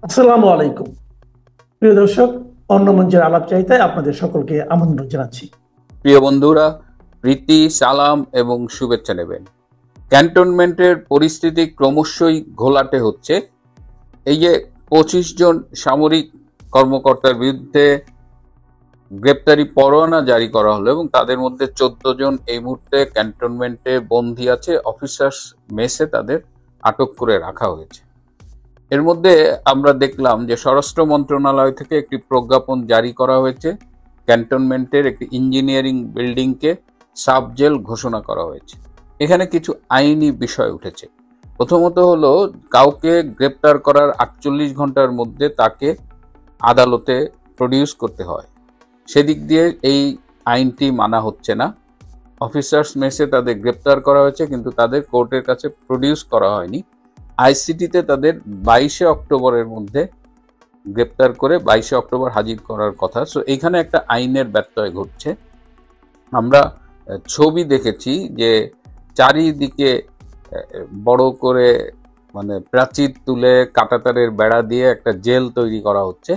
আসসালামু আলাইকুম। প্রিয় দর্শক, অন্য মঞ্চের আলাপচারিতায় আপনাদের সকলকে আমন্ত্রণ জানাচ্ছি। প্রিয় বন্ধুরা, প্রীতি, সালাম এবং শুভেচ্ছা নেবেন। ক্যান্টনমেন্টের পরিস্থিতি ক্রমশই ঘোলাটে হচ্ছে। এই যে 25 জন সামরিক কর্মকর্তার বিরুদ্ধে গ্রেপ্তারি পরোয়ানা জারি করা হলো এবং তাদের মধ্যে 14 জন এই মুহূর্তে ক্যান্টনমেন্টে বন্দী আছে। অফিসার্স মেসে তাদের আটক করে রাখা হয়েছে। এর মধ্যে আমরা দেখলাম যে স্বরাষ্ট্র মন্ত্রণালয় থেকে একটি প্রজ্ঞাপন জারি করা হয়েছে। ক্যান্টনমেন্টের একটি ইঞ্জিনিয়ারিং বিল্ডিংকে সাব জেল ঘোষণা করা হয়েছে। এখানে কিছু আইনি বিষয় উঠেছে। প্রথমত হলো, কাউকে গ্রেপ্তার করার 48 ঘন্টার মধ্যে তাকে আদালতে প্রডিউস করতে হয়। সেদিক দিয়ে এই আইনটি মানা হচ্ছে না। অফিসার্স মেসে তাদের গ্রেপ্তার করা হয়েছে, কিন্তু তাদের কোর্টের কাছে প্রডিউস করা হয়নি। আইসিটিতে তাদের 22শে অক্টোবরের মধ্যে গ্রেপ্তার করে 22শে অক্টোবর হাজির করার কথা। সো এইখানে একটা আইনের ব্যত্যয় ঘটছে। আমরা ছবি দেখেছি যে চারিদিকে বড় করে মানে প্রাচীর তুলে কাঁটাতারের বেড়া দিয়ে একটা জেল তৈরি করা হচ্ছে।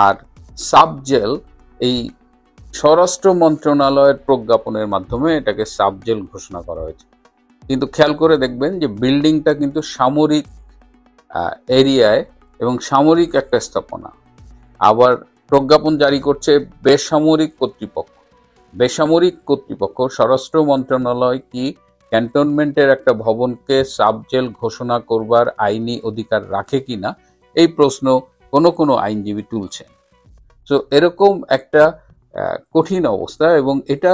আর সাব জেল এই স্বরাষ্ট্র মন্ত্রণালয়ের প্রজ্ঞাপনের মাধ্যমে এটাকে সাব জেল ঘোষণা করা হয়েছে। কিন্তু খেয়াল করে দেখবেন যে বিল্ডিংটা কিন্তু সামরিক এরিয়ায় এবং সামরিক একটা স্থাপনা। আবার প্রজ্ঞাপন জারি করছে বেসামরিক কর্তৃপক্ষ। বেসামরিক কর্তৃপক্ষ স্বরাষ্ট্র মন্ত্রণালয় কি ক্যান্টনমেন্টের একটা ভবনকে সাব জেল ঘোষণা করবার আইনি অধিকার রাখে কিনা, এই প্রশ্ন কোনো কোনো আইনজীবী তুলছেন। তো এরকম একটা কঠিন অবস্থা, এবং এটা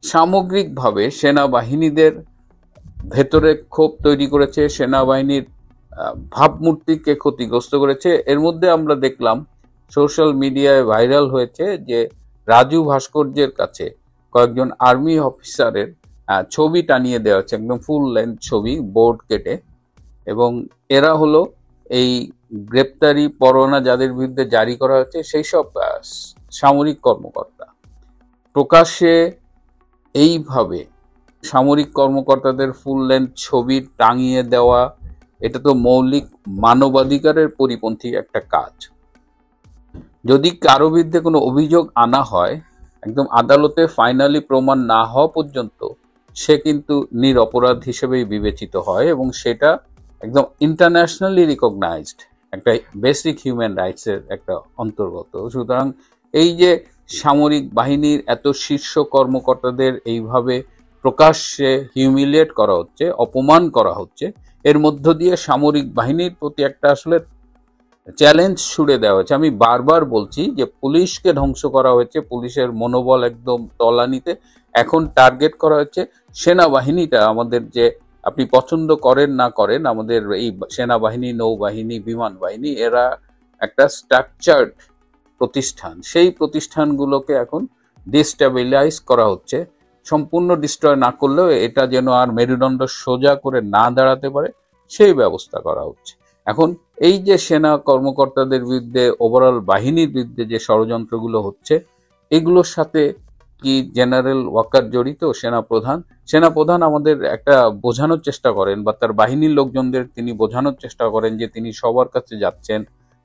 সামগ্রিকভাবে সেনাবাহিনীদের ভেতরে ক্ষোভ তৈরি করেছে, সেনাবাহিনীর ভাবমূর্তিকে ক্ষতিগ্রস্ত করেছে। এর মধ্যে আমরা দেখলাম সোশ্যাল মিডিয়ায় ভাইরাল হয়েছে যে রাজু ভাস্কর্যের কাছে কয়েকজন আর্মি অফিসারের ছবি টানিয়ে দেওয়া হচ্ছে, একদম ফুল লেন্থ ছবি, বোর্ড কেটে। এবং এরা হলো এই গ্রেপ্তারি পরোয়ানা যাদের বিরুদ্ধে জারি করা হচ্ছে সেই সব সামরিক কর্মকর্তা। প্রকাশ্যে এইভাবে সামরিক কর্মকর্তাদের ফুল লেন্থ ছবি টাঙিয়ে দেওয়া, এটা তো মৌলিক মানবাধিকারের পরিপন্থী একটা কাজ। যদি কারো বিরুদ্ধে কোনো অভিযোগ আনা হয়, একদম আদালতে ফাইনালি প্রমাণ না হওয়া পর্যন্ত সে কিন্তু নিরপরাধ হিসেবেই বিবেচিত হয়, এবং সেটা একদম ইন্টারন্যাশনালি রিকগনাইজড একটা বেসিক হিউম্যান রাইটসের একটা অন্তর্গত। সুতরাং এই যে সামরিক বাহিনীর এত শীর্ষ কর্মকর্তাদের এইভাবে প্রকাশ্যে হিউমিলিয়েট করা হচ্ছে, অপমান করা হচ্ছে, এর মধ্য দিয়ে সামরিক বাহিনীর প্রতি একটা আসলে চ্যালেঞ্জ ছুড়ে দেওয়া হয়েছে। আমি বারবার বলছি যে পুলিশকে ধ্বংস করা হয়েছে, পুলিশের মনোবল একদম তলানিতে। এখন টার্গেট করা হচ্ছে সেনাবাহিনীটা। আমাদের যে আপনি পছন্দ করেন না করেন, আমাদের এই সেনাবাহিনী, নৌবাহিনী, বিমান বাহিনী, এরা একটা স্ট্রাকচার্ড প্রতিষ্ঠান। সেই প্রতিষ্ঠানগুলোকে এখন ডিস্টেবিলাইজ করা হচ্ছে। সম্পূর্ণ ডিস্ট্রয় না করলেও এটা যেন আর মেরুদণ্ড সোজা করে না দাঁড়াতে পারে, সেই ব্যবস্থা করা হচ্ছে। এখন এই যে সেনা কর্মকর্তাদের বিরুদ্ধে, ওভারঅল বাহিনীর বিরুদ্ধে যে ষড়যন্ত্রগুলো হচ্ছে, এগুলোর সাথে কি জেনারেল ওয়াকার জড়িত? সেনাপ্রধান আমাদের একটা বোঝানোর চেষ্টা করেন, বা তার বাহিনীর লোকজনদের তিনি বোঝানোর চেষ্টা করেন যে তিনি সবার কাছে যাচ্ছেন,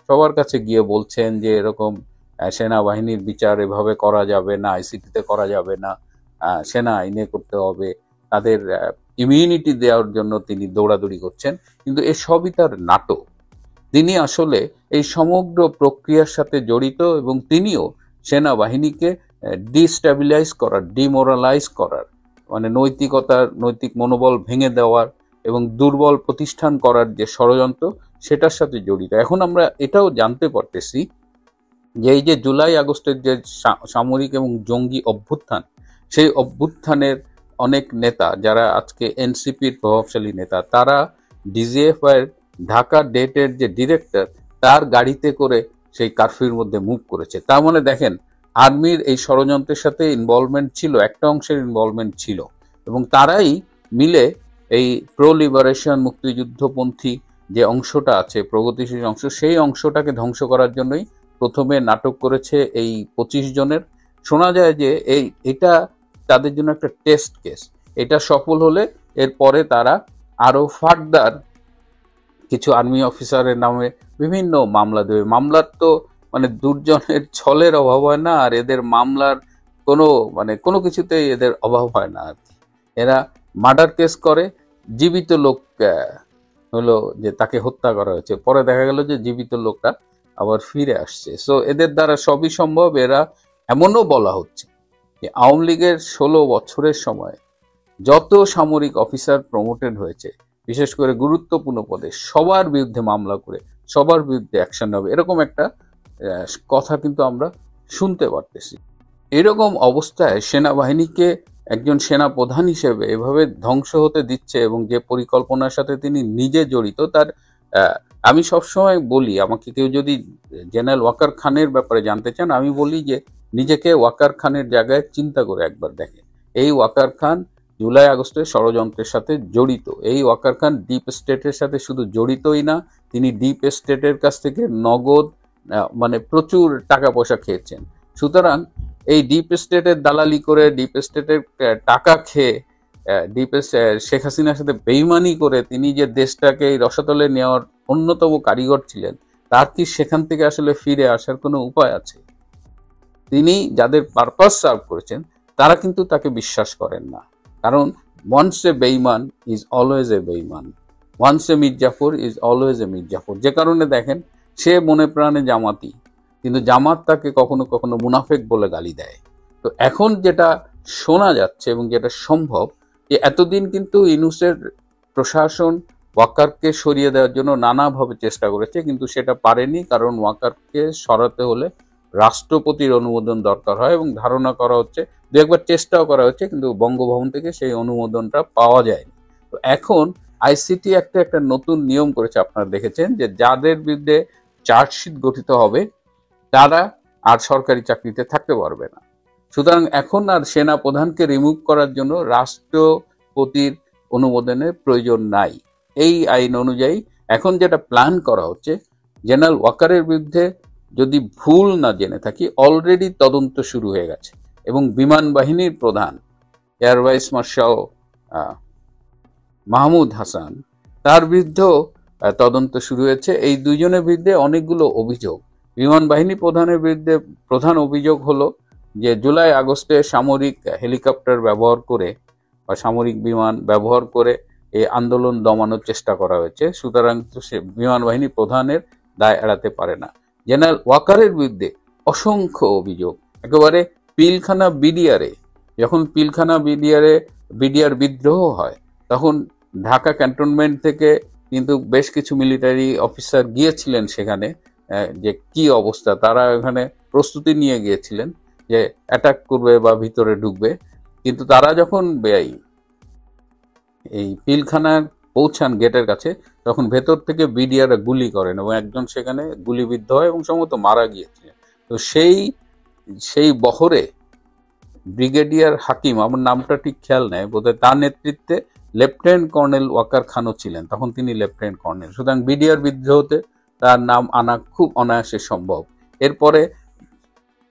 সবার কাছে গিয়ে বলছেন যে এরকম সেনাবাহিনীর বিচার এভাবে করা যাবে না, আইসিটিতে করা যাবে না, সেনা আইনে করতে হবে, তাদের ইমিউনিটি দেওয়ার জন্য তিনি দৌড়াদৌড়ি করছেন। কিন্তু এসবই তার নাটক। তিনি আসলে এই সমগ্র প্রক্রিয়ার সাথে জড়িত, এবং তিনিও সেনাবাহিনীকে ডিস্টেবিলাইজ করার, ডিমোরালাইজ করার, মানে নৈতিক মনোবল ভেঙে দেওয়ার এবং দুর্বল প্রতিষ্ঠান করার যে ষড়যন্ত্র, সেটার সাথে জড়িত। এখন আমরা এটাও জানতে পারতেছি যে এই যে জুলাই আগস্টের যে সামরিক এবং জঙ্গি অভ্যুত্থান, সেই অভ্যুত্থানের অনেক নেতা যারা আজকে এনসিপির প্রভাবশালী নেতা, তারা ডিজিএফ এর ঢাকা ডেটের যে ডিরেক্টর, তার গাড়িতে করে সেই কারফিউর মধ্যে মুভ করেছে। তার মানে দেখেন, আর্মির এই ষড়যন্ত্রের সাথে ইনভলভমেন্ট ছিল, একটা অংশের ইনভলভমেন্ট ছিল, এবং তারাই মিলে এই প্রো লিবারেশন, মুক্তিযুদ্ধপন্থী যে অংশটা আছে, প্রগতিশীল অংশ, সেই অংশটাকে ধ্বংস করার জন্যই প্রথমে নাটক করেছে এই 25 জনের। শোনা যায় যে এটা তাদের জন্য একটা টেস্ট কেস। এটা সফল হলে এরপরে তারা আরো ফার্দার কিছু আর্মি অফিসারের নামে বিভিন্ন মামলা দেবে। মামলার তো মানে দুর্জনের ছলের অভাব হয় না, আর এদের মামলার কোনো কোনো কিছুতেই এদের অভাব হয় না আর কি। এরা মার্ডার কেস করে, জীবিত লোক হলো যে তাকে হত্যা করা হয়েছে, পরে দেখা গেল যে জীবিত লোকটা আবার ফিরে আসছে। সো এদের দ্বারা সবই সম্ভব। এরা এমনও বলা হচ্ছে যে আওয়ামী লীগের 16 বছরের সময় যত সামরিক অফিসার প্রমোটেড হয়েছে, বিশেষ করে গুরুত্বপূর্ণ পদে, সবার বিরুদ্ধে মামলা করে সবার বিরুদ্ধে অ্যাকশন হবে, এরকম একটা কথা কিন্তু আমরা শুনতে পারতেছি। এরকম অবস্থায় সেনাবাহিনীকে একজন সেনা প্রধান হিসেবে এভাবে ধ্বংস হতে দিচ্ছে এবং যে পরিকল্পনার সাথে তিনি নিজে জড়িত, তার আমি সবসময় বলি, আমাকে কেউ যদি জেনারেল ওয়াকার খানের ব্যাপারে জানতে চান, আমি বলি যে নিজেকে ওয়াকার খানের জায়গায় চিন্তা করে একবার দেখেন। এই ওয়াকার খান জুলাই আগস্টের ষড়যন্ত্রের সাথে জড়িত। এই ওয়াকার খান ডিপ স্টেটের সাথে শুধু জড়িতই না, তিনি ডিপ স্টেটের কাছ থেকে নগদ প্রচুর টাকা পয়সা খেয়েছেন। সুতরাং এই ডিপ স্টেটের দালালি করে, ডিপ স্টেটের টাকা খেয়ে, শেখ হাসিনার সাথে বেইমানি করে তিনি যে দেশটাকে এই রসাতলে নেওয়ার অন্যতম কারিগর ছিলেন, তার কি সেখান থেকে আসলে ফিরে আসার কোনো উপায় আছে? তিনি যাদের পারপাস সার্ভ করেছেন তারা কিন্তু তাকে বিশ্বাস করেন না। কারণ ওয়ান্স এ বেইমান ইজ অলওয়েজ এ বেইমান, once a Mir Jafar is always a Mir Jafar. যে কারণে দেখেন সে মনে প্রাণে জামাতি, কিন্তু জামাত তাকে কখনো কখনো মুনাফেক বলে গালি দেয়। তো এখন যেটা শোনা যাচ্ছে এবং যেটা সম্ভব, যে এতদিন কিন্তু ইউনূসের প্রশাসন ওয়াকারকে সরিয়ে দেওয়ার জন্য নানাভাবে চেষ্টা করেছে, কিন্তু সেটা পারেনি। কারণ ওয়াকারকে সরাতে হলে রাষ্ট্রপতির অনুমোদন দরকার হয়, এবং ধারণা করা হচ্ছে দু একবার চেষ্টাও করা হচ্ছে, কিন্তু বঙ্গভবন থেকে সেই অনুমোদনটা পাওয়া যায়নি। তো এখন আইসিটি একটা নতুন নিয়ম করেছে, আপনারা দেখেছেন, যে যাদের বিরুদ্ধে চার্জশিট গঠিত হবে তারা আর সরকারি চাকরিতে থাকতে পারবে না। সুতরাং এখন আর সেনা প্রধানকে রিমুভ করার জন্য রাষ্ট্রপতির অনুমোদনের প্রয়োজন নাই। এই আইন অনুযায়ী এখন যেটা প্ল্যান করা হচ্ছে, জেনারেল ওয়াকারের বিরুদ্ধে যদি ভুল না জেনে থাকি অলরেডি তদন্ত শুরু হয়ে গেছে, এবং বিমান বাহিনীর প্রধান air vice marshal Mahmud Hasan, তার বিরুদ্ধেও তদন্ত শুরু হয়েছে। এই দুইজনের বিরুদ্ধে অনেকগুলো অভিযোগ। বিমান বাহিনী প্রধানের বিরুদ্ধে প্রধান অভিযোগ হলো যে জুলাই আগস্টে সামরিক হেলিকপ্টার ব্যবহার করে বা সামরিক বিমান ব্যবহার করে এই আন্দোলন দমানোর চেষ্টা করা হয়েছে। সুতরাং সে বিমান বাহিনী প্রধানের দায় এড়াতে পারে না। জেনারেল ওয়াকারের বিরুদ্ধে অসংখ্য অভিযোগ, একেবারে পিলখানা বিডিআরে, যখন পিলখানা বিডিআর বিদ্রোহ হয়, তখন ঢাকা ক্যান্টনমেন্ট থেকে কিন্তু বেশ কিছু মিলিটারি অফিসার গিয়েছিলেন সেখানে, যে কি অবস্থা, তারা এখানে প্রস্তুতি নিয়ে গিয়েছিলেন যে অ্যাটাক করবে বা ভিতরে ঢুকবে। কিন্তু তারা যখন এই পিলখানায় পৌঁছান গেটের কাছে, তখন ভেতর থেকে বিডিআর গুলি করেন এবং একজন সেখানে গুলিবিদ্ধ হয় এবং সম্ভবত মারা গিয়েছিলেন। তো সেই বহরে ব্রিগেডিয়ার হাকিম, আমার নামটা ঠিক খেয়াল নেই, বোধহয় তার নেতৃত্বে লেফটেন্যান্ট কর্নেল ওয়াকার খানও ছিলেন, তখন তিনি লেফটেন্যান্ট কর্নেল। সুতরাং বিডিআর বিদ্রোহতে তার নাম আনা খুব অনায়াসে সম্ভব। এরপরে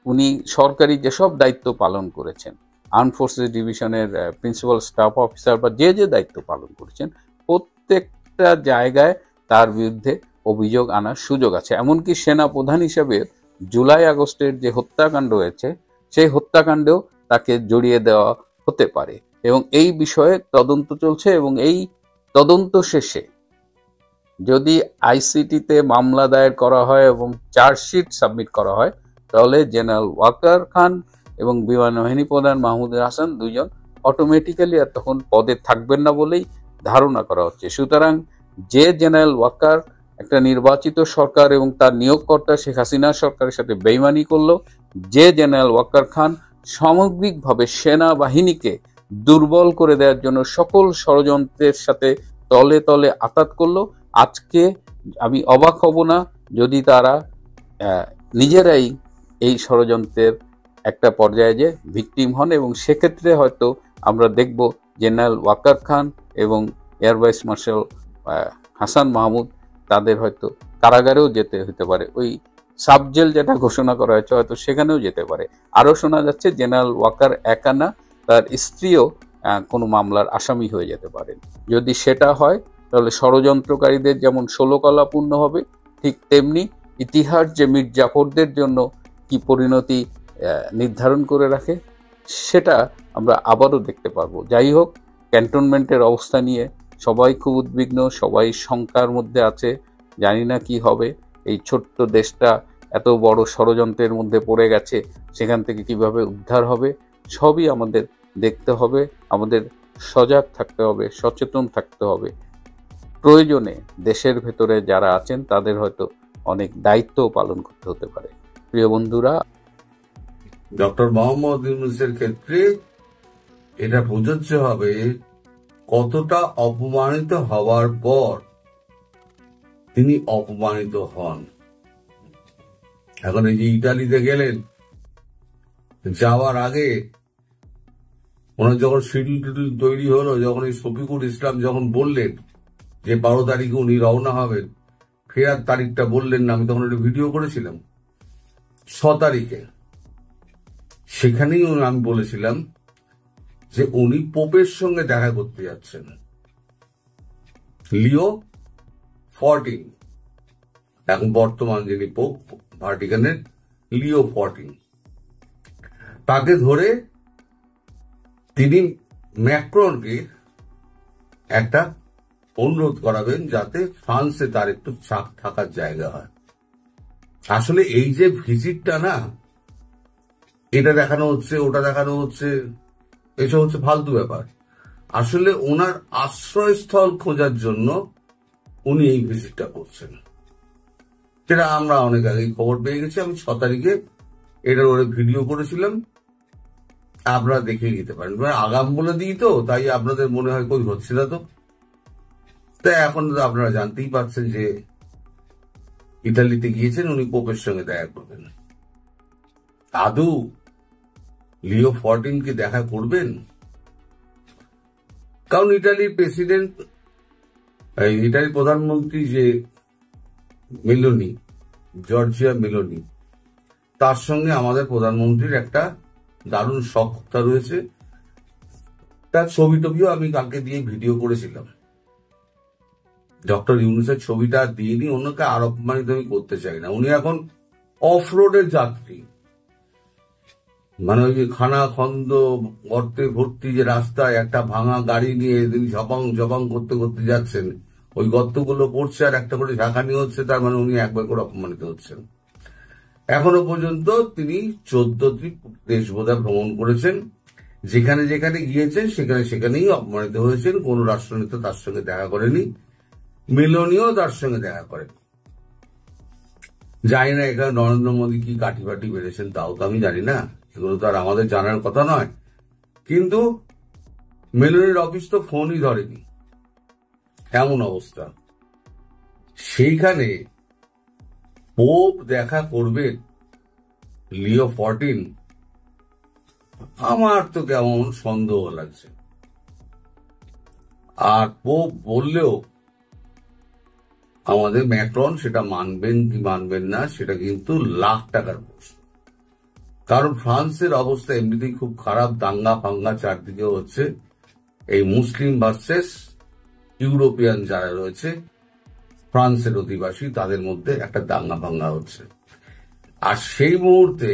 উনি সরকারি যেসব দায়িত্ব পালন করেছেন, আর্ম ফোর্সেস ডিভিশনের প্রিন্সিপাল স্টাফ অফিসার বা যে দায়িত্ব পালন করেছেন, প্রত্যেকটা জায়গায় তার বিরুদ্ধে অভিযোগ আনার সুযোগ আছে। এমনকি সেনা প্রধান হিসেবে জুলাই আগস্টের যে হত্যাকাণ্ড হয়েছে, সেই হত্যাকাণ্ডেও তাকে জড়িয়ে দেওয়া হতে পারে, এবং এই বিষয়ে তদন্ত চলছে। এবং এই তদন্ত শেষে যদি আইসিটিতে মামলা দায়ের করা হয় এবং চার্জশিট সাবমিট করা হয়, তাহলে জেনারেল ওয়াকার খান এবং বিমান বাহিনী প্রধান মাহমুদ হাসান দুইজন অটোমেটিক্যালি আর তখন পদে থাকবেন না বলেই ধারণা করা হচ্ছে। সুতরাং যে জেনারেল ওয়াকার একটা নির্বাচিত সরকার এবং তার নিয়োগকর্তা শেখ হাসিনা সরকারের সাথে বেইমানি করলো, যে জেনারেল ওয়াকার খান সামগ্রিকভাবে সেনাবাহিনীকে দুর্বল করে দেওয়ার জন্য সকল ষড়যন্ত্রের সাথে তলে তলে আঘাত করলো, আজকে আমি অবাক হব না যদি তারা নিজেরাই এই ষড়যন্ত্রের একটা পর্যায়ে যে ভিকটিম হন, এবং সেক্ষেত্রে হয়তো আমরা দেখব জেনারেল ওয়াকার খান এবং air vice marshal Hasan Mahmud তাদের হয়তো কারাগারেও যেতে হতে পারে, ওই সাবজেল যেটা ঘোষণা করা হয়েছে হয়তো সেখানেও যেতে পারে। আরও শোনা যাচ্ছে জেনারেল ওয়াকার একা না, তার স্ত্রীও কোনো মামলার আসামি হয়ে যেতে পারেন। যদি সেটা হয় তাহলে ষড়যন্ত্রকারীদের যেমন 16 কলা পূর্ণ হবে, ঠিক তেমনি ইতিহাস যে মীর জাফরদের জন্য কি পরিণতি নির্ধারণ করে রাখে সেটা আমরা আবারও দেখতে পারবো। যাই হোক, ক্যান্টনমেন্টের অবস্থা নিয়ে সবাই খুব উদ্বিগ্ন, সবাই শঙ্কার মধ্যে আছে। জানি না কি হবে। এই ছোট্ট দেশটা এত বড় ষড়যন্ত্রের মধ্যে পড়ে গেছে, সেখান থেকে কিভাবে উদ্ধার হবে সবই আমাদের দেখতে হবে। আমাদের সজাগ থাকতে হবে, সচেতন থাকতে হবে। প্রয়োজনে দেশের ভেতরে যারা আছেন তাদের হয়তো অনেক দায়িত্বও পালন করতে হতে পারে। প্রিয় বন্ধুরা, ডক্টর মোহাম্মদ ইউনূসের ক্ষেত্রে এটা প্রযোজ্য হবে কতটা অপমানিত হওয়ার পর তিনি অপমানিত হন। এখন এই যে ইটালিতে গেলেন, যাওয়ার আগে ওনার যখন শিডিউল টিডিউল তৈরি হলো, যখন এই শফিকুল ইসলাম যখন বললেন যে 12 তারিখে উনি রওনা হবেন, ফেরার তারিখটা বললেন না, আমি তখন একটা ভিডিও করেছিলাম 6 তারিখে। সেখানেই আমি বলেছিলাম যে উনি পোপের সঙ্গে দেখা করতে যাচ্ছেন, লিও 14, এখন বর্তমান যিনি পোপ ভাটিকানের লিও 14, তাকে ধরে তিনি ম্যাক্রনকে একটা অনুরোধ করাবেন যাতে ফ্রান্সে তার একটু থাকার জায়গা হয়। আসলে এই যে ভিজিটটা না, এটা দেখানো হচ্ছে, ওটা দেখানো হচ্ছে, এসব হচ্ছে ফালতু ব্যাপার। আসলে ওনার আশ্রয়স্থল খোঁজার জন্য উনি এই ভিজিটটা করছেন, সেটা আমরা অনেক আগেই খবর পেয়ে গেছি। আমি 6 তারিখে এটার ওরে ভিডিও করেছিলাম, আপনারা দেখে নিতে পারেন। আগাম বলে দিই তো, তাই আপনাদের মনে হয় কই হচ্ছে না তো। তাই এখন তো আপনারা জানতেই পারছেন যে ইতালিতে গিয়েছেন উনি পোপের সঙ্গে দেখা করবেন। আদৌ লিও 14 কে দেখা করবেন? কারণ ইটালির প্রেসিডেন্ট, ইটালির প্রধানমন্ত্রী যে মেলোনি, জর্জিয়া মেলোনি, তার সঙ্গে আমাদের প্রধানমন্ত্রীর একটা দারুণ সখ্যতা রয়েছে। তার ছবি টবিও আমি কালকে দিয়ে ভিডিও করেছিলাম। ডক্টর ইউনূসের ছবিটা দিয়ে নি, অন্যকে আর অপমানিত আমি করতে চাই না। উনি এখন অফ রোডের যাত্রী, মানে ওই যে খানা খন্দ গর্তে ভর্তি যে রাস্তায় একটা ভাঙা গাড়ি নিয়ে তিনি ঝপাং ঝপাং করতে করতে যাচ্ছেন, ওই গর্তগুলো পড়ছে আর একটা করে ঝাঁকানি হচ্ছে, তার মানে উনি একবার করে অপমানিত হচ্ছেন। এখনো পর্যন্ত তিনি 14টি দেশ বোধহয় ভ্রমণ করেছেন, যেখানে যেখানে গিয়েছেন সেখানে সেখানেই অপমানিত হয়েছেন। কোন রাষ্ট্রনেতা তার সঙ্গে দেখা করেনি, মেলোনিও তার সঙ্গে দেখা করেনি। জানি না এখানে নরেন্দ্র মোদী কি কাঠি বাটি বেড়েছেন, তাও তো আমি জানি না, এগুলো তো আর আমাদের জানার কথা নয়। কিন্তু মেলোনির অফিস তো ফোনই ধরেনি, এমন অবস্থা। সেইখানে পোপ দেখা করবেন লিও 14, আমার তো কেমন সন্দেহ লাগছে। আর পোপ বললেও আমাদের ম্যাক্রন সেটা মানবেন কি মানবেন না সেটা কিন্তু লাখ টাকার প্রশ্ন। কারণ ফ্রান্সের অবস্থা এমনিতেই খুব খারাপ, দাঙ্গা ফাঙ্গা চারদিকে হচ্ছে। এই মুসলিম ভার্সেস ইউরোপিয়ান যারা রয়েছে, ফ্রান্সের অধিবাসী, তাদের মধ্যে একটা দাঙ্গা ফাঙ্গা হচ্ছে। আর সেই মুহূর্তে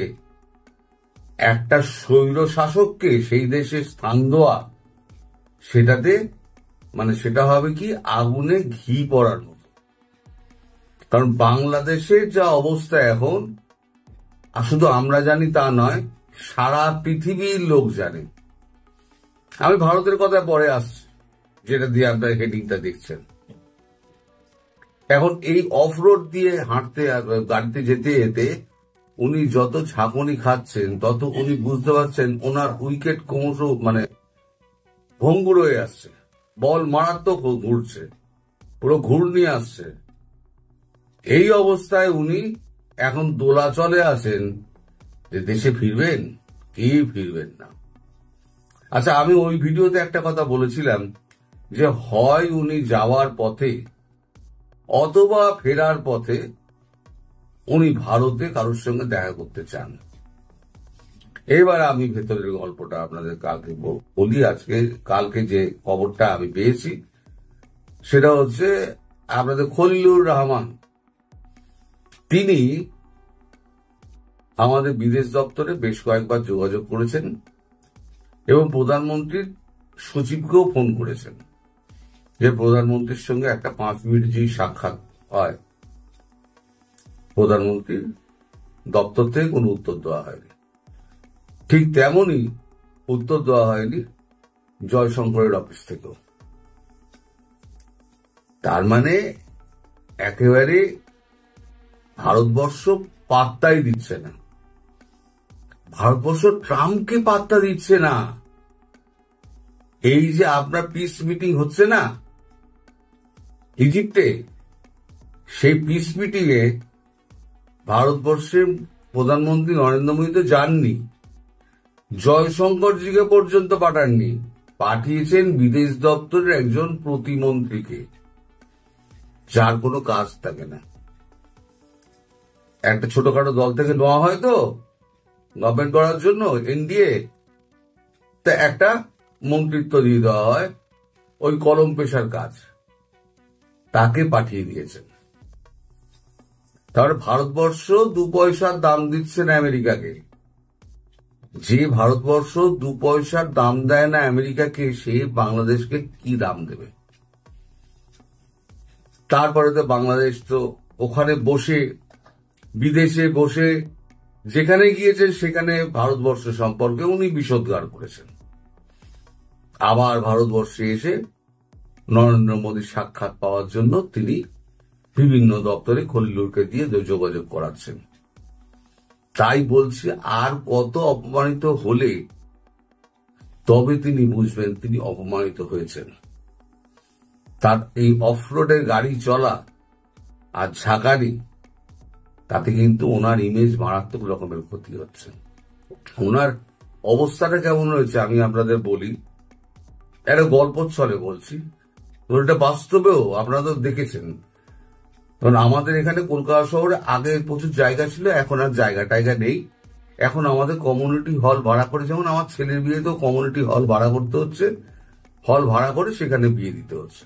একটা স্বৈর শাসককে সেই দেশে স্থান দেওয়া, সেটাতে মানে সেটা হবে কি আগুনে ঘি পড়ার মতো। কারণ বাংলাদেশের যা অবস্থা এখন, আর শুধু আমরা জানি তা নয়, সারা পৃথিবীর লোক জানে। আমি ভারতের কথা পরে আসছি, যেটা দিয়ে আপনার হেডিংটা দেখছেন। এখন এই অফ রোড দিয়ে হাঁটতে, গাড়িতে যেতে যেতে উনি যত ঝাঁকুনি খাচ্ছেন, তত উনি বুঝতে পারছেন ওনার উইকেট ক্রমশ মানে ভঙ্গুর হয়ে আসছে, বল মারাত্মক ঘুরছে, পুরো ঘূর্ণি আসছে। এই অবস্থায় উনি এখন দোলাচলে আছেন যে দেশে ফিরবেন কি ফিরবেন না। আচ্ছা, আমি ওই ভিডিওতে একটা কথা বলেছিলাম যে হয় উনি যাওয়ার পথে অথবা ফেরার পথে উনি ভারতে কারোর সঙ্গে দেখা করতে চান। এবার আমি ভেতরের গল্পটা আপনাদের কালকে বলি। আজকে কালকে যে খবরটা আমি পেয়েছি, সেটা হচ্ছে আপনাদের খলিলুর রহমান। তিনি আমাদের বিদেশ দপ্তরে বেশ কয়েকবার যোগাযোগ করেছেন এবং প্রধানমন্ত্রীর সচিবকেও ফোন করেছেন যে প্রধানমন্ত্রীর সঙ্গে একটা 5 মিনিট যে সাক্ষাৎ হয়, প্রধানমন্ত্রীর দপ্তর থেকে কোনো উত্তর দেওয়া হয়নি। ঠিক তেমনই উত্তর দেওয়া হয়নি জয়শঙ্করের অফিস থেকেও। তার মানে একেবারে ভারতবর্ষ পাত্তাই দিচ্ছে না, ভারতবর্ষ ট্রাম্পকে পাত্তা দিচ্ছে না। এই যে আপনার পিস মিটিং হচ্ছে না ইজিপ্টে, সেই পিস মিটিং এ ভারতবর্ষের প্রধানমন্ত্রী নরেন্দ্র মোদী তো যাননি, জয়শঙ্করজিকে পর্যন্ত পাঠাননি, পাঠিয়েছেন বিদেশ দপ্তরের একজন প্রতিমন্ত্রীকে, যার কোনো কাজ থাকে না। একটা ছোটখাটো দল থেকে নেওয়া হয় তো গভর্নমেন্ট করার জন্য, এনডিএ, তা একটা মন্ত্রিত্ব দিয়ে দেওয়া হয়, ওই কলম পেশার কাজ, তাকে পাঠিয়ে দিয়েছেন। তাহলে ভারতবর্ষ 2 পয়সার দাম দিচ্ছে না আমেরিকাকে। যে ভারতবর্ষ 2 পয়সার দাম দেয় না আমেরিকাকে, সে বাংলাদেশকে কি দাম দেবে? তারপরে তো বাংলাদেশ তো ওখানে বসে, বিদেশে বসে যেখানে গিয়েছেন সেখানে ভারতবর্ষ সম্পর্কে উনি বিষোদ্গার করেছেন। আবার ভারতবর্ষে এসে নরেন্দ্র মোদীর সাক্ষাৎ পাওয়ার জন্য তিনি বিভিন্ন দপ্তরে খলিলুরকে দিয়ে যোগাযোগ করাচ্ছেন। তাই বলছি, আর কত অপমানিত হলে তবে তিনি বুঝবেন তিনি অপমানিত হয়েছেন। তার এই অফরোডের গাড়ি চলা আর ঝাঁকানি, তাতে কিন্তু ওনার ইমেজ মারাত্মক রকমের ক্ষতি হচ্ছে। ওনার অবস্থাটা কেমন হয়েছে আমি আপনাদের বলি, একটা গল্প ছলে বলছি, ওটা বাস্তবেও আপনারা তো দেখেছেন। কারণ আমাদের এখানে কলকাতা শহরে আগে প্রচুর জায়গা ছিল, এখন আর জায়গা টায়গা নেই। এখন আমাদের কমিউনিটি হল ভাড়া করে, যেমন আমার ছেলের বিয়েতেও কমিউনিটি হল ভাড়া করতে হচ্ছে, হল ভাড়া করে সেখানে বিয়ে দিতে হচ্ছে,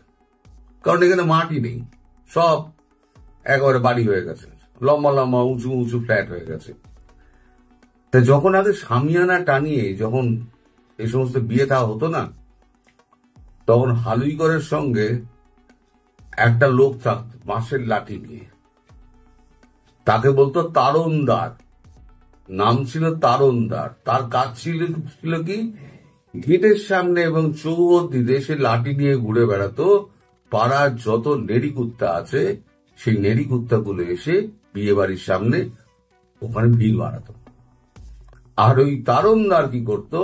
কারণ এখানে মাটি নেই, সব একেবারে বাড়ি হয়ে গেছে, লম্বা লম্বা উঁচু উঁচু ফ্ল্যাট হয়ে গেছে। তা যখন আগে সামিয়ানা টানিয়ে যখন এই সমস্ত বিয়ে থা হতো না, তখন হালুইকরের সঙ্গে একটা লোক থাকত বাঁশের লাঠি নিয়ে, তাকে বলতো তারণদার, নাম ছিল তারণদার। তার কাজ ছিল কি, গেটের সামনে এবং চৌহদ্দিতে সে লাঠি নিয়ে ঘুরে বেড়াতো, পাড়ার যত নেড়ি কুত্তা আছে সেই নেড়ি কুত্তাগুলো এসে বিয়ে বাড়ির সামনে ওখানে ভিড় বাড়াতো। আর ওই তারণদার কি করতো,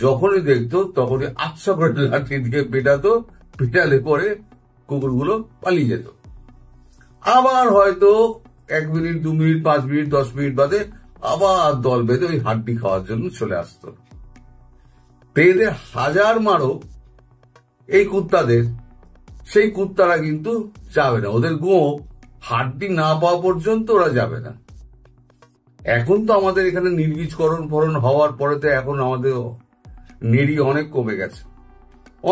যখনই দেখতো তখনই আচ্ছা করে লাঠি দিয়ে পেটাতো, পেটালে পরে কুকুরগুলো পালিয়ে যেত। আবার হয়তো 1 মিনিট 2 মিনিট 5 মিনিট 10 মিনিট বাদে আবার দল বেঁধে ওই হাড্ডি খাওয়ার জন্য চলে আসতো। পেয়ে হাজার মারো এই কুত্তাদের, সেই কুত্তারা কিন্তু যাবে না, ওদের গো হাড্ডি না পাওয়া পর্যন্ত ওরা যাবে না। এখন তো আমাদের এখানে নির্বীজকরণ ফরণ হওয়ার পরে তো এখন আমাদের নেড়ি অনেক কমে গেছে,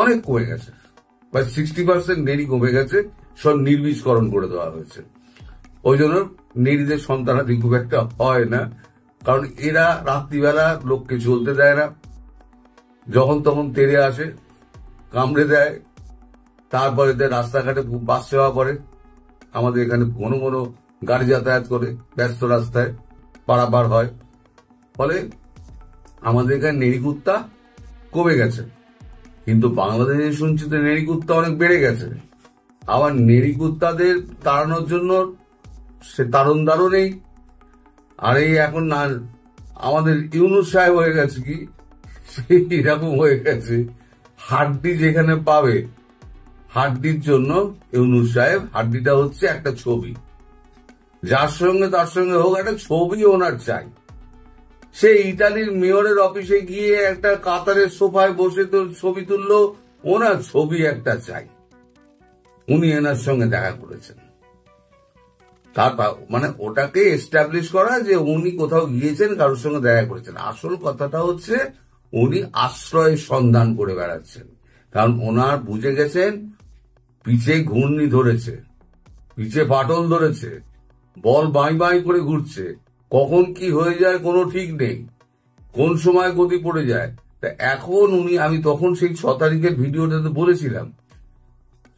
অনেক কমে গেছে, বা 60% নেড়ি কমে গেছে, সব নির্বীজকরণ করে দেওয়া হয়েছে। ওই জন্য নেড়িদের সন্তানাদি খুব একটা হয় না, কারণ এরা রাত্রিবেলা লোককে চলতে দেয় না, যখন তখন তেড়ে আসে, কামড়ে দেয়, তারপরে রাস্তাঘাটে বাস সেবা করে। আমাদের এখানে ঘন ঘন গাড়ি যাতায়াত করে, ব্যস্ত রাস্তায় পারাপার হয়, ফলে আমাদের এখানে নেড়ি কুত্তা কমে গেছে। কিন্তু বাংলাদেশে শুনছি তো নেড়ি কুত্তা অনেক বেড়ে গেছে। আবার নেড়ি কুত্তাদের তাড়ানোর জন্য সে তারণদারও নেই। আর এই এখন না আমাদের ইউনুস সাহেব হয়ে গেছে কি, এরকম হয়ে গেছে, হাড্ডি যেখানে পাবে, হাড্ডির জন্য ইউনুস সাহেব, হাড্ডিটা হচ্ছে একটা ছবি, যার সঙ্গে তার সঙ্গে হোক একটা ছবি ওনার চাই। সে ইটালির মেয়রের অফিসে গিয়ে একটা কাতারের সোফায় বসে তো ছবি তুললো, ওনার ছবি একটা চাই। উনি এনার সঙ্গে দেখা করেছেন, তার মানে ওটাকে এস্টাবলিশ করা যে উনি কোথাও গিয়েছেন, কারোর সঙ্গে দেখা করেছেন। আসল কথাটা হচ্ছে উনি আশ্রয় সন্ধান করে বেড়াচ্ছেন, কারণ ওনার বুঝে গেছেন পিছে ঘূর্ণি ধরেছে, পিছে ফাটল ধরেছে, বল বাই বাই করে ঘুরছে, কখন কি হয়ে যায় কোনো ঠিক নেই, কোন সময় গতি পড়ে যায়। তা এখন উনি, আমি তখন সেই 6 তারিখের ভিডিওটাতে বলেছিলাম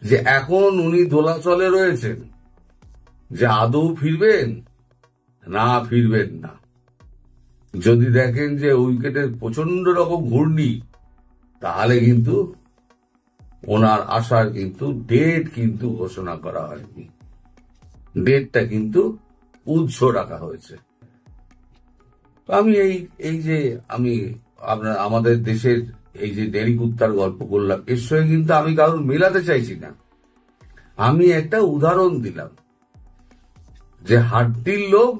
যে এখন উনি দোলাচলে রয়েছেন, যে আদৌ ফিরবেন না ফিরবেন না। যদি দেখেন যে উইকেটের প্রচন্ড রকম ঘূর্ণি, তাহলে কিন্তু ওনার আসার কিন্তু ডেট কিন্তু ঘোষণা করা হয়নি, ডেটটা কিন্তু উৎস রাখা হয়েছে। তো আমি এই যে আমি আমাদের দেশের এই যে ডেরি কুত্তার গল্প করলাম, এর সঙ্গে কিন্তু আমি কারণ মেলাতে চাইছি না, আমি একটা উদাহরণ দিলাম যে হাড্ডির লোভ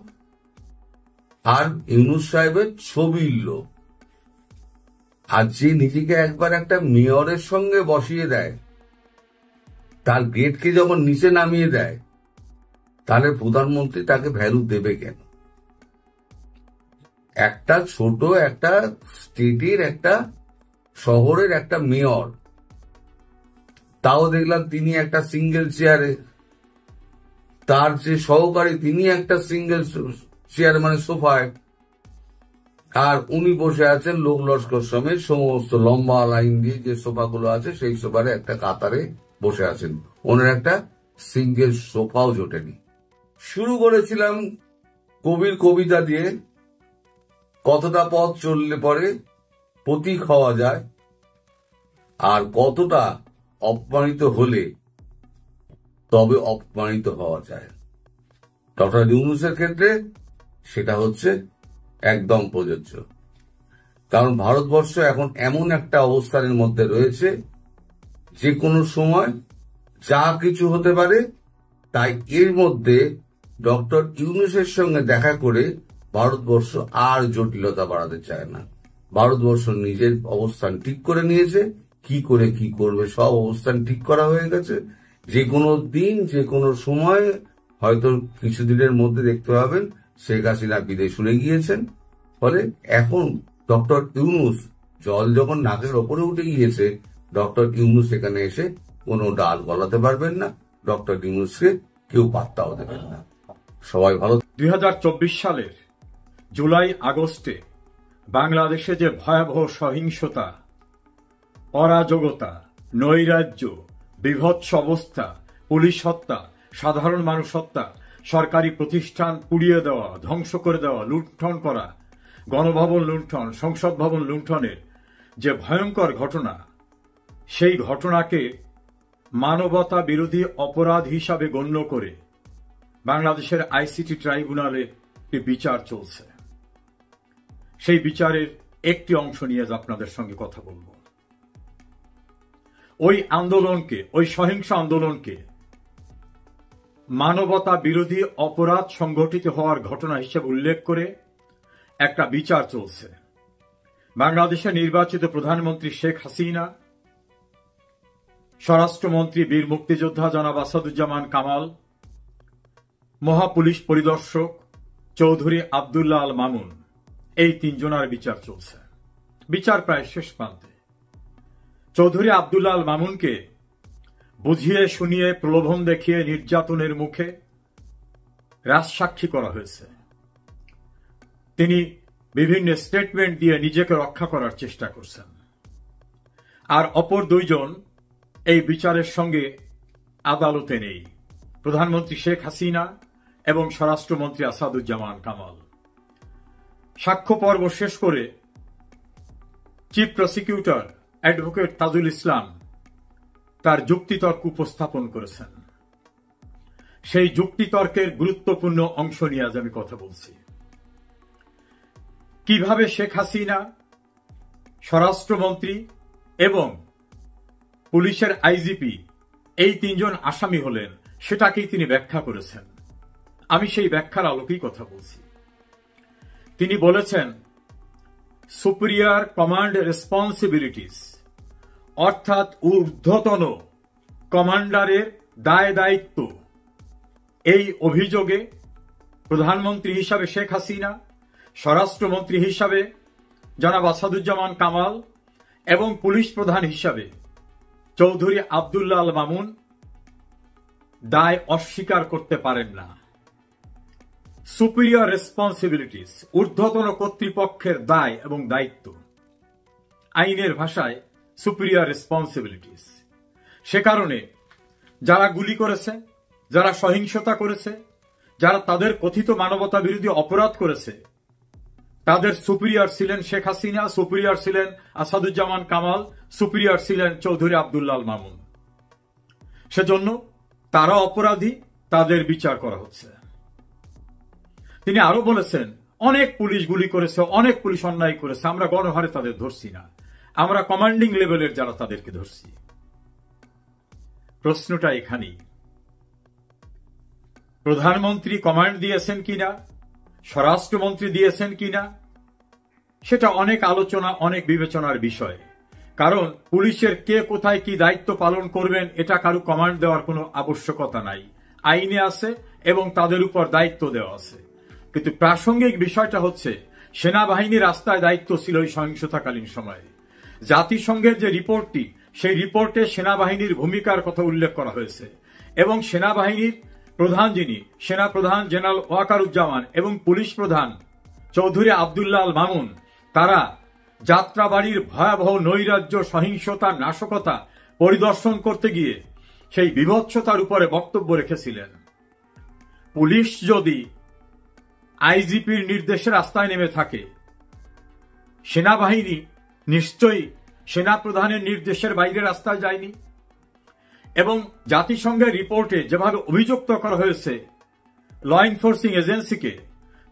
আর ইউনূস সাহেবের ছবির লোভ। আর যে নিজেকে একবার একটা মেয়রের সঙ্গে বসিয়ে দেয়, তার গ্রেডকে যখন নিচে নামিয়ে দেয়, তাহলে প্রধানমন্ত্রী তাকে ভ্যালু দেবে কেন? একটা ছোট একটা স্টেটের একটা শহরের একটা মেয়র, তাও দেখলাম তিনি একটা সিঙ্গেল চেয়ারে, তার যে সহকারী তিনি একটা সিঙ্গেল চেয়ার মানে সোফায়, আর উনি বসে আছেন লোক লস্কর সমেত সমস্ত লম্বা লাইন দিয়ে যে সোফাগুলো আছে সেই সোফারে একটা কাতারে বসে আছেন, ওনার একটা সিঙ্গেল সোফাও জোটেনি। শুরু করেছিলাম কবির কবিতা দিয়ে, কতটা পথ চললে পরে প্রতীক হওয়া যায়, আর কতটা অপমানিত হলে তবে অপমানিত হওয়া যায়। ডক্টর ইউনূসের ক্ষেত্রে সেটা হচ্ছে একদম প্রযোজ্য, কারণ ভারতবর্ষ এখন এমন একটা অবস্থানের মধ্যে রয়েছে, যে কোনো সময় যা কিছু হতে পারে। তাই এর মধ্যে ডক্টর ইউনূসের সঙ্গে দেখা করে ভারতবর্ষ আর জটিলতা বাড়াতে চায় না। ভারতবর্ষ নিজের অবস্থান ঠিক করে নিয়েছে, কি করে কি করবে সব অবস্থান ঠিক করা হয়ে গেছে। যে কোনো দিন যে কোনো সময় হয়তো কিছুদিনের মধ্যে দেখতে পাবেন শেখ হাসিনা বিদেশ শুনে গিয়েছেন। ফলে এখন ডক্টর ইউনূস, জল যখন নাকের ওপরে উঠে গিয়েছে, ডক্টর ইউনূস এখানে এসে কোনো ডাল গলাতে পারবেন না, ডক্টর ইউনূসকে কেউ পাত্তাও দেবেন না। সবাই ভালো। 2024 সালের জুলাই আগস্টে বাংলাদেশে যে ভয়াবহ সহিংসতা, অরাজকতা, নৈরাজ্য, বিভৎস অবস্থা, পুলিশ হত্যা, সাধারণ মানুষ হত্যা, সরকারি প্রতিষ্ঠান পুড়িয়ে দেওয়া, ধ্বংস করে দেওয়া, লুণ্ঠন করা, গণভবন লুণ্ঠন, সংসদ ভবন লুণ্ঠনের যে ভয়ঙ্কর ঘটনা, সেই ঘটনাকে মানবতা বিরোধী অপরাধ হিসাবে গণ্য করে বাংলাদেশের আইসিটি ট্রাইব্যুনালে একটি বিচার চলছে। সেই বিচারের একটি অংশ নিয়ে আপনাদের সঙ্গে কথা বলব। ওই আন্দোলনকে, ওই সহিংস আন্দোলনকে মানবতা বিরোধী অপরাধ সংঘটিত হওয়ার ঘটনা হিসেবে উল্লেখ করে একটা বিচার চলছে। বাংলাদেশের নির্বাচিত প্রধানমন্ত্রী শেখ হাসিনা, স্বরাষ্ট্রমন্ত্রী বীর মুক্তিযোদ্ধা জনাব আসাদুজ্জামান কামাল, মহাপুলিশ পরিদর্শক চৌধুরী আব্দুল্লাহ আল মামুন, এই তিনজনের বিচার চলছে। বিচার প্রায় শেষ প্রান্তে। চৌধুরী আব্দুল্লাহ আল মামুনকে বুঝিয়ে শুনিয়ে, প্রলোভন দেখিয়ে, নির্যাতনের মুখে রাজসাক্ষী করা হয়েছে। তিনি বিভিন্ন স্টেটমেন্ট দিয়ে নিজেকে রক্ষা করার চেষ্টা করছেন। আর অপর দুইজন এই বিচারের সঙ্গে আদালতে নেই, প্রধানমন্ত্রী শেখ হাসিনা এবং স্বরাষ্ট্রমন্ত্রী আসাদুজ্জামান কামাল। সাক্ষ্য পর্ব শেষ করে chief prosecutor advocate Tajul Islam তার যুক্তিতর্ক উপস্থাপন করেছেন। সেই যুক্তিতর্কের গুরুত্বপূর্ণ অংশ নিয়ে আজ আমি কথা বলছি। কিভাবে শেখ হাসিনা, স্বরাষ্ট্রমন্ত্রী এবং পুলিশের আইজিপি এই তিনজন আসামি হলেন, সেটাকেই তিনি ব্যাখ্যা করেছেন। আমি সেই ব্যাখ্যার আলোকেই কথা বলছি। তিনি বলেছেন সুপিরিয়র কমান্ড রেসপন্সিবিলিটিস, অর্থাৎ ঊর্ধ্বতন কমান্ডারের দায় দায়িত্ব। এই অভিযোগে প্রধানমন্ত্রী হিসাবে শেখ হাসিনা, স্বরাষ্ট্রমন্ত্রী হিসাবে জনাব আসাদুজ্জামান কামাল এবং পুলিশ প্রধান হিসাবে চৌধুরী আব্দুল্লাহ আল মামুন দায় অস্বীকার করতে পারেন না। সুপিরিয়র রেসপন্সিবিলিটিস, ঊর্ধ্বতন কর্তৃপক্ষের দায় এবং দায়িত্ব, আইনের ভাষায় সুপিরিয়র রেসপন্সিবিলিটিস। সে কারণে যারা গুলি করেছে, যারা সহিংসতা করেছে, যারা তাদের কথিত মানবতা বিরোধী অপরাধ করেছে, তাদের সুপিরিয়র ছিলেন শেখ হাসিনা, সুপিরিয়র ছিলেন আসাদুজ্জামান কামাল, সুপিরিয়র ছিলেন চৌধুরী আব্দুল্লাহ আল মামুন। সেজন্য তারা অপরাধী, তাদের বিচার করা হচ্ছে। তিনি আরো বলেছেন, অনেক পুলিশ গুলি করেছে, অনেক পুলিশ অন্যায় করেছে, আমরা গণহারে তাদের ধরছি না, আমরা কমান্ডিং লেভেলের যারা তাদেরকে ধরছি। প্রশ্নটা এখানেই, প্রধানমন্ত্রী কমান্ড দিয়েছেন কিনা, স্বরাষ্ট্রমন্ত্রী দিয়েছেন কিনা, সেটা অনেক আলোচনা, অনেক বিবেচনার বিষয়। কারণ পুলিশের কে কোথায় কি দায়িত্ব পালন করবেন এটা কারো কমান্ড দেওয়ার কোনো আবশ্যকতা নাই, আইনে আছে এবং তাদের উপর দায়িত্ব দেওয়া আছে। কিন্তু প্রাসঙ্গিক বিষয়টা হচ্ছে, সেনাবাহিনীর রাস্তায় দায়িত্ব ছিল এই সহিংসতাকালীন সময়ে। জাতিসংঘের যে রিপোর্টটি, সেই রিপোর্টে সেনাবাহিনীর ভূমিকার কথা উল্লেখ করা হয়েছে এবং সেনাবাহিনীর প্রধান যিনি সেনাপ্রধান জেনারেল ওয়াকারুজ্জামান এবং পুলিশ প্রধান চৌধুরী আব্দুল্লাহ আল মামুন, তারা যাত্রাবাড়ির ভয়াবহ নৈরাজ্য, সহিংসতা, নাশকতা পরিদর্শন করতে গিয়ে সেই বিভৎসতার উপরে বক্তব্য রেখেছিলেন। পুলিশ যদি আইজিপির নির্দেশে রাস্তায় নেমে থাকে, সেনাবাহিনী নিশ্চয়ই সেনাপ্রধানের নির্দেশের বাইরে রাস্তায় যায়নি। এবং জাতিসংঘের রিপোর্টে যেভাবে অভিযুক্ত করা হয়েছে ল এনফোর্সিং এজেন্সিকে,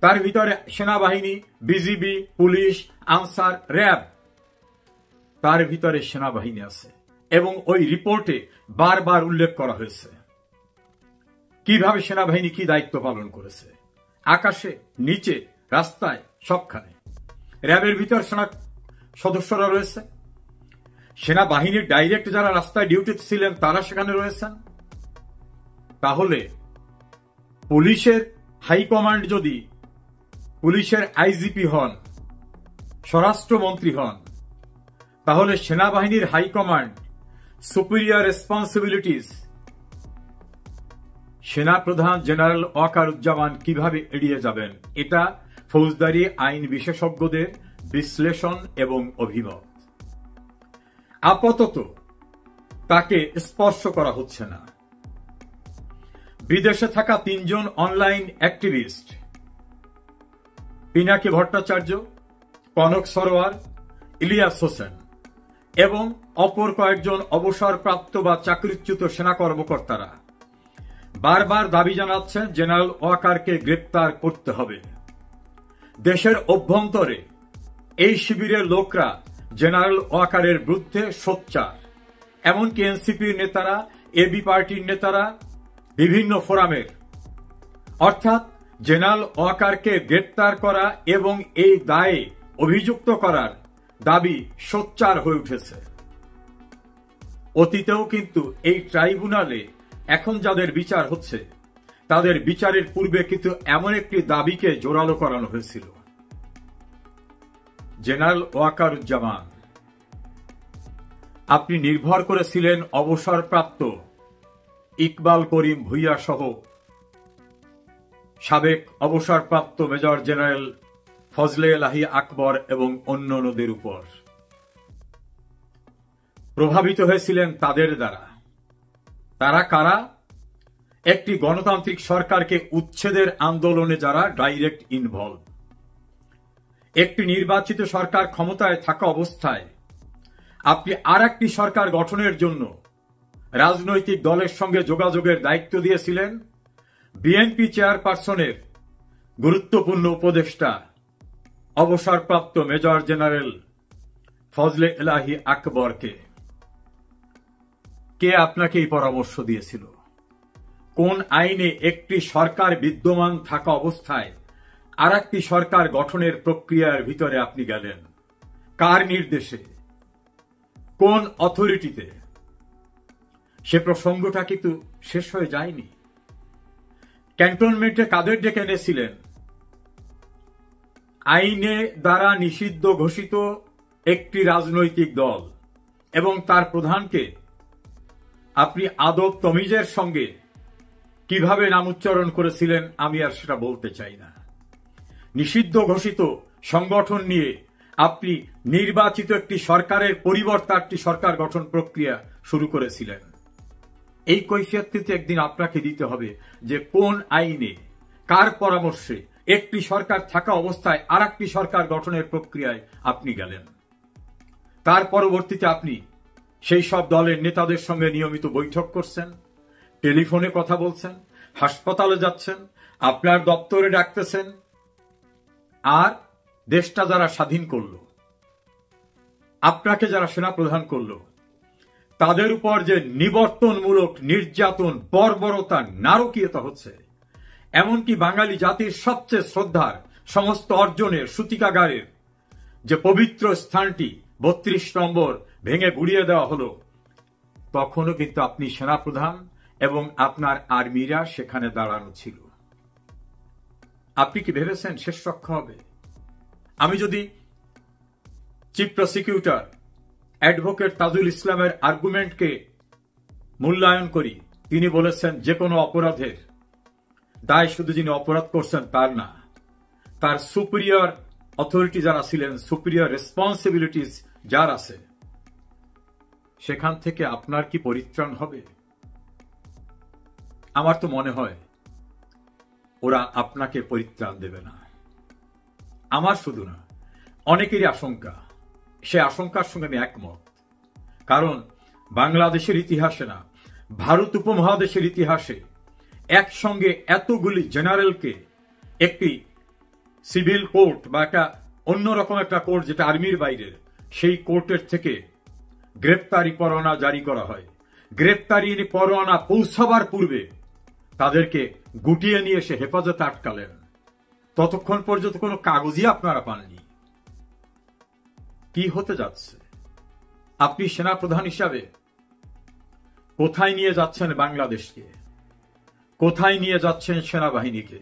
তার ভিতরে সেনাবাহিনী, বিজিবি, পুলিশ, আনসার, র্যাব, তার ভিতরে সেনাবাহিনী আছে এবং ওই রিপোর্টে বারবার উল্লেখ করা হয়েছে কিভাবে সেনাবাহিনী কি দায়িত্ব পালন করেছে, আকাশে, নিচে, রাস্তায়, সবখানে। র্যাবের ভিতর সেনা সদস্যরা রয়েছে, সেনাবাহিনীর ডাইরেক্ট যারা রাস্তায় ডিউটিতে ছিলেন তারা সেখানে রয়েছেন। তাহলে পুলিশের হাইকমান্ড যদি পুলিশের আইজিপি হন, স্বরাষ্ট্রমন্ত্রী হন, তাহলে সেনাবাহিনীর হাইকমান্ড সুপিরিয়র রেসপন্সিবিলিটিস সেনাপ্রধান জেনারেল ওয়াকারুজ্জামান কিভাবে এড়িয়ে যাবেন, এটা ফৌজদারি আইন বিশেষজ্ঞদের বিশ্লেষণ এবং অভিমত। আপাতত তাকে স্পর্শ করা হচ্ছে না। বিদেশে থাকা 3 জন অনলাইন অ্যাক্টিভিস্ট, পিনাকি ভট্টাচার্য, কনক সরোয়ার, ইলিয়াস হোসেন এবং অপর কয়েকজন অবসরপ্রাপ্ত বা চাকরিচ্যুত সেনা কর্মকর্তারা বারবার দাবি জানাচ্ছেন জেনারেল ওয়াকারকে গ্রেপ্তার করতে হবে। দেশের অভ্যন্তরে এই শিবিরের লোকরা জেনারেল ওয়াকারের বিরুদ্ধে সোচ্চার। এমনকি এনসিপির নেতারা, এবি পার্টির নেতারা বিভিন্ন ফোরামের, অর্থাৎ জেনারেল ওয়াকারকে গ্রেপ্তার করা এবং এই দায়ে অভিযুক্ত করার দাবি সোচ্চার হয়ে উঠেছে। অতীতেও কিন্তু এই ট্রাইব্যুনালে এখন যাদের বিচার হচ্ছে, তাদের বিচারের পূর্বে কিন্তু এমন একটি দাবিকে জোরালো করানো হয়েছিল। জেনারেল ওয়াকারুজ্জামান, আপনি নির্ভর করেছিলেন অবসরপ্রাপ্ত ইকবাল করিম ভুইয়া সহ সাবেক অবসরপ্রাপ্ত মেজর জেনারেল ফজলে এলাহি আকবর এবং অন্যান্যদের উপর। প্রভাবিত হয়েছিলেন তাদের দ্বারা। তারা কারা? একটি গণতান্ত্রিক সরকারকে উচ্ছেদের আন্দোলনে যারা ডাইরেক্ট ইনভলভ। একটি নির্বাচিত সরকার ক্ষমতায় থাকা অবস্থায় আপনি আর একটি সরকার গঠনের জন্য রাজনৈতিক দলের সঙ্গে যোগাযোগের দায়িত্ব দিয়েছিলেন বিএনপি চেয়ারপারসনের গুরুত্বপূর্ণ উপদেষ্টা অবসরপ্রাপ্ত মেজর জেনারেল ফজলে এলাহি আকবরকে। কে আপনাকে এই পরামর্শ দিয়েছিল? কোন আইনে একটি সরকার বিদ্যমান থাকা অবস্থায় আর একটি সরকার গঠনের প্রক্রিয়ার ভিতরে আপনি গেলেন? কার নির্দেশে? কোন অথরিটিতে? সে প্রসঙ্গটা কিন্তু শেষ হয়ে যায়নি। ক্যান্টনমেন্টে কাদের ডেকে এনেছিলেন? আইনে দ্বারা নিষিদ্ধ ঘোষিত একটি রাজনৈতিক দল এবং তার প্রধানকে আপনি আদব তমিজের সঙ্গে কিভাবে নাম উচ্চারণ করেছিলেন আমি আর সেটা বলতে চাই না। নিষিদ্ধ ঘোষিত সংগঠন নিয়ে আপনি নির্বাচিত একটি সরকারের পরিবর্তে একটি সরকার গঠন প্রক্রিয়া শুরু করেছিলেন। এই কৈফিয়ত কিন্তু একদিন আপনাকে দিতে হবে যে কোন আইনে, কার পরামর্শে একটি সরকার থাকা অবস্থায় আর একটি সরকার গঠনের প্রক্রিয়ায় আপনি গেলেন। তার পরবর্তীতে আপনি সেই সব দলের নেতাদের সঙ্গে নিয়মিত বৈঠক করছেন, টেলিফোনে কথা বলছেন, হাসপাতালে যাচ্ছেন, আপনার দপ্তরে ডাকতেছেন। আর দেশটা যারা স্বাধীন করল, আপনাকে যারা সেনাপ্রধান করল, তাদের উপর যে নিবর্তনমূলক নির্যাতন, বর্বরতা, নারকীয়তা হচ্ছে, এমনকি বাঙালি জাতির সবচেয়ে শ্রদ্ধার সমস্ত অর্জনের সূতিকাগারের যে পবিত্র স্থানটি ৩২ নম্বর ভেঙে গুড়িয়ে দেওয়া হলো, তখনও কিন্তু আপনি সেনাপ্রধান এবং আপনার আর্মিরা সেখানে দাঁড়ানো ছিল। আপনি কি ভেবেছেন শেষ রক্ষা হবে? আমি যদি চিফ প্রসিকিউটর অ্যাডভোকেট তাজুল ইসলামের আর্গুমেন্টকে মূল্যায়ন করি, তিনি বলেছেন যে কোনো অপরাধের দায় শুধু যিনি অপরাধ করছেন তার না, তার সুপিরিয়র অথরিটি যারা ছিলেন, সুপিরিয়র রেসপন্সিবিলিটিস যার আছে, সেখান থেকে আপনার কি পরিত্রাণ হবে? আমার তো মনে হয় ওরা আপনাকে পরিত্রাণ দেবে না। আমার শুধু না, অনেকেরই আশঙ্কা, সে আশঙ্কার সঙ্গে আমি একমত। কারণ বাংলাদেশের ইতিহাসে না, ভারত উপমহাদেশের ইতিহাসে একসঙ্গে এতগুলি জেনারেলকে একটি সিভিল কোর্ট বা একটা অন্যরকম একটা কোর্ট যেটা আর্মির বাইরের, সেই কোর্টের থেকে গ্রেপ্তারি পরোয়ানা জারি করা হয়। গ্রেপ্তারি পরোয়ানা পৌঁছাবার পূর্বে তাদেরকে গুটিয়ে নিয়ে এসে হেফাজতে আটকালেন। ততক্ষণ পর্যন্ত কোনো কাগজই আপনারা পাননি। কি হতে যাচ্ছে? আপনি সেনাপ্রধান হিসাবে কোথায় নিয়ে যাচ্ছেন বাংলাদেশকে? কোথায় নিয়ে যাচ্ছেন সেনাবাহিনীকে?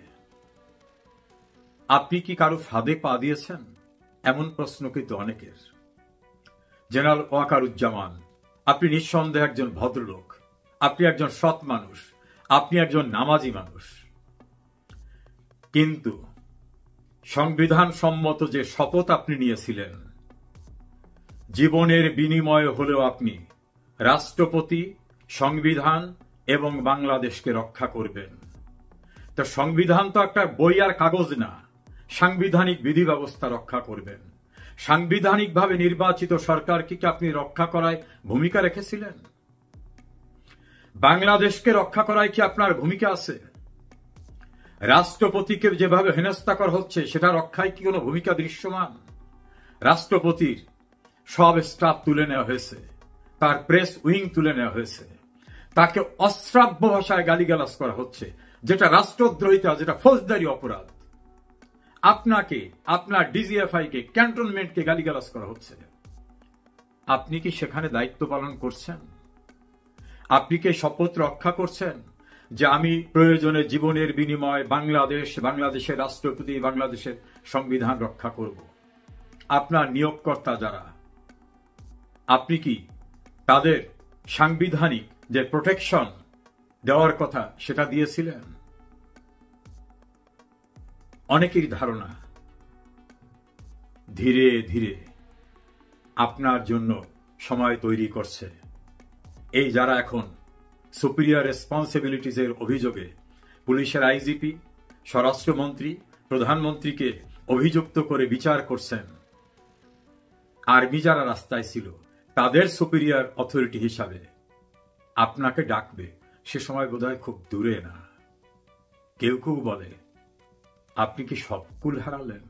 আপনি কি কারো ফাঁদে পা দিয়েছেন? এমন প্রশ্ন কিন্তু অনেকের। জেনারেল ওয়াকারুজ্জামান, আপনি নিঃসন্দেহে একজন ভদ্রলোক, আপনি একজন সৎ মানুষ, আপনি একজন নামাজি মানুষ, কিন্তু সংবিধান সম্মত যে শপথ আপনি নিয়েছিলেন, জীবনের বিনিময়ে হলেও আপনি রাষ্ট্রপতি, সংবিধান এবং বাংলাদেশকে রক্ষা করবেন। তো সংবিধান তো একটা বই আর কাগজ না, সাংবিধানিক বিধি ব্যবস্থা রক্ষা করবেন। সাংবিধানিকভাবে নির্বাচিত সরকারকে কি আপনি রক্ষা করায় ভূমিকা রেখেছিলেন? বাংলাদেশকে রক্ষা করায় কি আপনার ভূমিকা আছে? রাষ্ট্রপতিকে যেভাবে হেনস্থা করা হচ্ছে সেটা রক্ষায় কি কোনো ভূমিকা দৃশ্যমান? রাষ্ট্রপতির সব স্টাফ তুলে নেওয়া হয়েছে, তার প্রেস উইং তুলে নেওয়া হয়েছে, তাকে অশ্রাব্য ভাষায় গালিগালাজ করা হচ্ছে, যেটা রাষ্ট্রদ্রোহিতা, যেটা ফৌজদারি অপরাধ। আপনাকে, আপনার ডিজিএফআই কে, ক্যান্টনমেন্টকে গালিগালাজ করা হচ্ছে। আপনি কি সেখানে দায়িত্ব পালন করছেন? আপনি কি শপথ রক্ষা করছেন যে আমি প্রয়োজনে জীবনের বিনিময়ে বাংলাদেশ, বাংলাদেশের রাষ্ট্রপতি, বাংলাদেশের সংবিধান রক্ষা করব? আপনার নিয়োগকর্তা যারা, আপনি কি তাদের সাংবিধানিক যে প্রোটেকশন দেওয়ার কথা সেটা দিয়েছিলেন? অনেকেরই ধারণা ধীরে ধীরে আপনার জন্য সময় তৈরি করছে এই যারা এখন সুপিরিয়র রেসপন্সিবিলিটিজের অভিযোগে পুলিশের আইজিপি, স্বরাষ্ট্রমন্ত্রী, প্রধানমন্ত্রীকে অভিযুক্ত করে বিচার করছেন। আর্মি যারা রাস্তায় ছিল তাদের সুপিরিয়র অথরিটি হিসাবে আপনাকে ডাকবে, সে সময় বোধহয় খুব দূরে না। কেউ কেউ বলে আপনি কি সব কুল হারালেন?